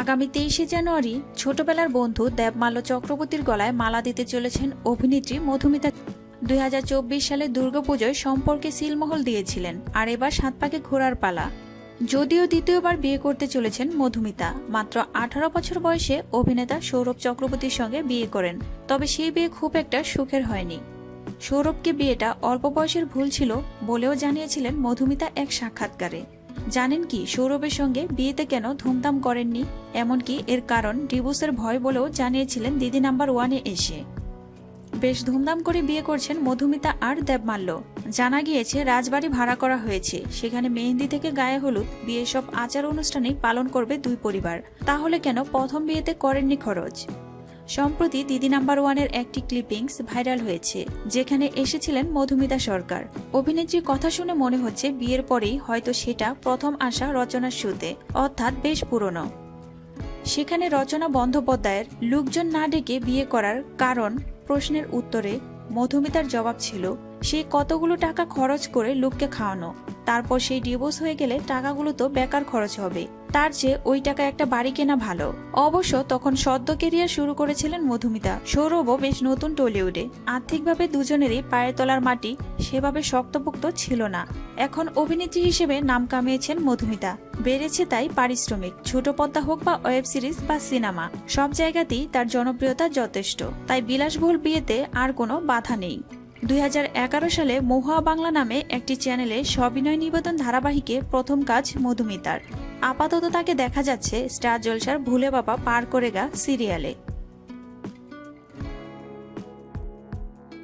আগামী 23শে জানুয়ারি ছোটবেলার বন্ধু দেবমাল্য চক্রবর্তীর গলায় মালা দিতে চলেছেন অভিনেত্রী মধুমিতা। 2024 সালে দুর্গাপুজোয় সম্পর্কে সিলমোহর দিয়েছিলেন, আর এবার 7 পাকে ঘোরার পালা। যদিও দ্বিতীয়বার বিয়ে করতে চলেছেন মধুমিতা। মাত্র 18 বছর বয়সে অভিনেতা সৌরভ চক্রবর্তীর সঙ্গে বিয়ে করেন, তবে সেই বিয়ে খুব একটা সুখের হয়নি। সৌরভকে বিয়েটা অল্প বয়সের ভুল ছিল বলেও জানিয়েছিলেন মধুমিতা এক সাক্ষাৎকারে। জানেন কি সৌরভের সঙ্গে বিয়েতে কেন ধুমধাম করেননি? এমনকি এর কারণ ডিভোর্সের ভয় বলেও জানিয়েছিলেন দিদি নাম্বার 1-এ এসে। বেশ ধুমধাম করে বিয়ে করছেন মধুমিতা আর দেবমাল্য। জানা গিয়েছে রাজবাড়ি ভাড়া করা হয়েছে, সেখানে মেহেন্দি থেকে গায়ে হলুদ বিয়ে সব আচার অনুষ্ঠানেই পালন করবে দুই পরিবার। তাহলে কেন প্রথম বিয়েতে করেননি খরচ? সম্প্রতি দিদি নাম্বার 1-এর একটি ক্লিপিংস ভাইরাল হয়েছে, যেখানে এসেছিলেন মধুমিতা সরকার। অভিনেত্রীর কথা শুনে মনে হচ্ছে বিয়ের পরেই হয়তো সেটা প্রথম আসা রচনার শুতে, অর্থাৎ বেশ পুরনো। সেখানে রচনা বন্দ্যোপাধ্যায়ের লোকজন না ডেকে বিয়ে করার কারণ প্রশ্নের উত্তরে মধুমিতার জবাব ছিল, সে কতগুলো টাকা খরচ করে লোককে খাওয়ানো, তারপর সেই ডিভোর্স হয়ে গেলে টাকাগুলো তো বেকার খরচ হবে, তার চেয়ে ওই টাকা একটা বাড়ি কেনা ভালো। অবশ্য তখন সদ্য কেরিয়ার শুরু করেছিলেন মধুমিতা। সৌরভও বেশ নতুন টলিউডে। আর্থিকভাবে দুজনেরই পায়ের তলার মাটি সেভাবে শক্তপোক্ত ছিল না। এখন অভিনেত্রী হিসেবে নাম কামিয়েছেন মধুমিতা। বেড়েছে তাই পারিশ্রমিক, ছোট পর্দা হোক বা ওয়েব সিরিজ বা সিনেমা, সব জায়গাতেই তার জনপ্রিয়তা যথেষ্ট। তাই বিলাসবহুল বিয়েতে আর কোনো বাধা নেই। 2011 সালে মহুয়া বাংলা নামে একটি চ্যানেলে সবিনয় নিবেদন ধারাবাহিকে প্রথম কাজ মধুমিতার। আপাতত তাকে দেখা যাচ্ছে স্টার জলসার ভুলে বাবা পার করে গা সিরিয়ালে।